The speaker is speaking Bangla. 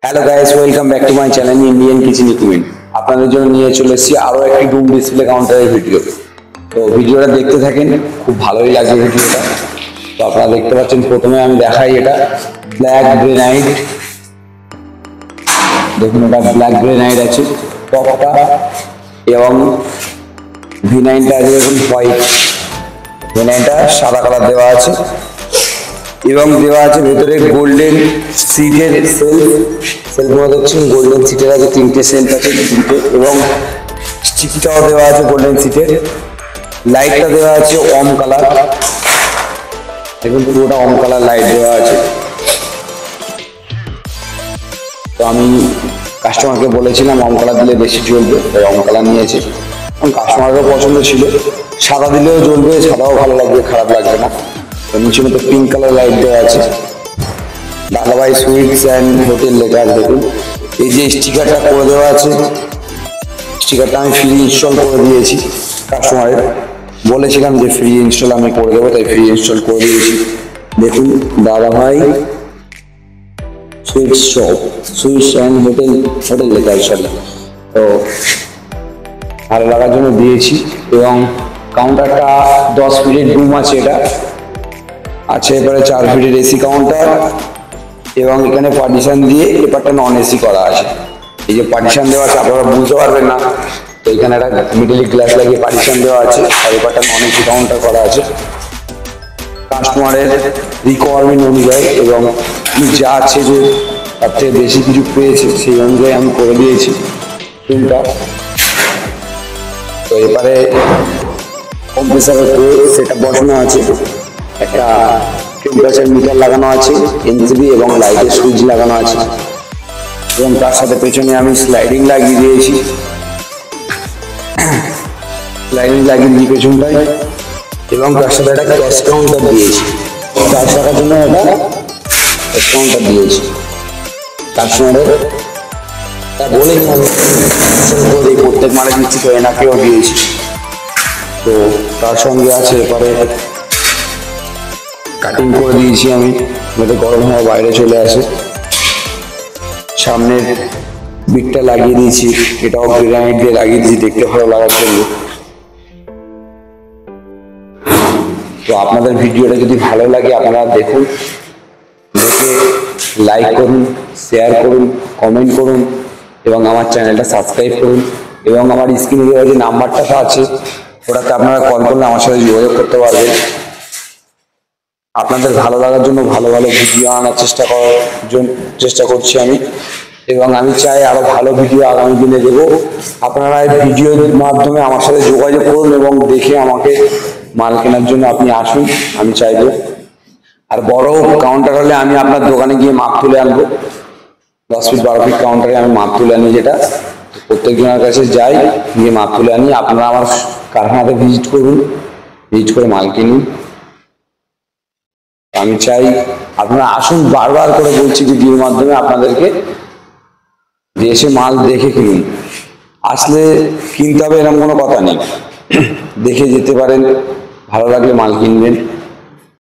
Hello guys, welcome back to my channel Indian kitchen equipment. আপনাদের জন্য নিয়ে চলে এসেছি আরো একটি রুম ডিসপ্লে কাউন্টারের ভিডিও। তো ভিডিওটা দেখতে থাকেন, খুব ভালোই লাগবে ভিডিওটা। তো আপনারা দেখতে পাচ্ছেন, প্রথমে আমি দেখাই এটা ব্ল্যাক গ্রেনাইট। দেখুন, এটা ব্ল্যাক গ্রেনাইট আছে টপটা, এবং V9টা আছে দেখুন হোয়াইট। V9টা সাদা কালার দেওয়া আছে এবং দেওয়া আছে ভেতরে গোল্ডেন সিটের সেলফ দেখছেন, গোল্ডেন সিটের আছে তিনটে সেলফ আছে তিনটে, এবং স্টিকটাও দেওয়া আছে গোল্ডেন সিটের। লাইটটা দেওয়া আছে অম কালার, দেখুন পুরোটা অম কালার লাইট দেওয়া আছে। তো আমি কাস্টমারকে বলেছিলাম অম কালার দিলে বেশি জ্বলবে, তাই অম কালার নিয়েছে। এবং কাস্টমারেরও পছন্দ ছিল, সাদা দিলেও জ্বলবে, সাদাও ভালো লাগবে, খারাপ লাগবে না। তো নিচে মতো পিঙ্ক কালার লাইট দেওয়া আছে, দাদাভাই সুইটস অ্যান্ড হোটেল লেখা আছে দেখুন। এই যে স্টিকারটা করে দেওয়া আছে, স্টিকারটা আমি ফ্রি ইনস্টল করে দিয়েছি। কাস্টমারের বলেছিলাম যে ফ্রি ইনস্টল আমি করে দেবো, তাই ফ্রি ইনস্টল করে দিয়েছি। দেখুন, দাদাভাই sweets shop, sweets and hotel লেখা আছে। তো ভালো লাগার জন্য দিয়েছি। এবং কাউন্টারটা 10 ফিটের রুম আছে, এটা আছে এবারে 4 ফিটের এসি কাউন্টার, এবং এখানে পার্টিশন দিয়ে এপারটা নন এসি করা আছে। এই যে পার্টিশন দেওয়া আছে আপনারা বুঝতে পারবেন না, তো এখানে একটা মিডল গ্লাস লাগিয়ে পার্টিশন দেওয়া আছে, আর এপারটা নন এসি কাউন্টার করা আছে কাস্টমারের রিকোয়ারমেন্ট অনুযায়ী। এবং যা আছে যে তার থেকে বেশি কিছু পেয়েছে সেই অনুযায়ী আমি করে দিয়েছি রুমটা। তো এবারে কম্প্রেসারের সেটা বসানো আছে, একটা টেম্পারেচার মিটার লাগানো আছে এনসিবি, এবং লাইটের সুইচ লাগানো আছে, এবং তার সাথে পেছনে আমি স্লাইডিং লাগিয়ে দিয়েছি, স্লাইডিং লাগিয়ে দিয়েছি পেছনটায়। এবং তার সাথে একটা ক্যাশ কাউন্টার দিয়েছি, 4 টাকার জন্য একটা ক্যাশ কাউন্টার দিয়েছি কাস্টমারের। তা বলেই আমি প্রত্যেক মালে দিচ্ছি, তো এনাকেও দিয়েছি। তো তার সঙ্গে আছে এবারে কাটিং করে দিয়েছি আমি, যাতে গরম হওয়া বাইরে চলে আসে। সামনের বিটটা লাগিয়ে দিয়েছি, এটাও গ্রানাইট দিয়ে লাগিয়ে দিয়েছি দেখতে ভালো লাগার জন্য। তো আপনাদের ভিডিওটা যদি ভালো লাগে আপনারা দেখুন, দেখে লাইক করুন, শেয়ার করুন, কমেন্ট করুন, এবং আমার চ্যানেলটা সাবস্ক্রাইব করুন। এবং আমার স্ক্রিনে দেওয়া যে নাম্বারটা আছে ওটাতে আপনারা কল করলে আমার সাথে যোগাযোগ করতে পারবেন। আপনাদের ভালো লাগার জন্য ভালো ভালো ভিডিও আনার চেষ্টা করছি আমি, এবং আমি চাই আরো ভালো ভিডিও আগামী দিনে দেবো। আপনারা এই ভিডিওর মাধ্যমে আমার সাথে যোগাযোগ করুন, এবং দেখে আমাকে মাল কেনার জন্য আপনি আসুন, আমি চাইবো। আর বড় কাউন্টার হলে আমি আপনার দোকানে গিয়ে মাপ তুলে আনবো। 10 ফিট 12 ফিট কাউন্টারে আমি মাপ তুলে আনি, যেটা প্রত্যেকজনের কাছে যাই, গিয়ে মাপ তুলে আনি। আপনারা আমার কারখানাতে ভিজিট করুন, ভিজিট করে মাল কিনুন। আমি চাই আপনারা আসুন, বারবার করে বলছি ভিডিওর মাধ্যমে আপনাদেরকে, যে এসে মাল দেখে কিনুন। আসলে কিনতে হবে এরকম কোনো কথা নেই, দেখে যেতে পারেন, ভালো লাগলে মাল কিনবেন।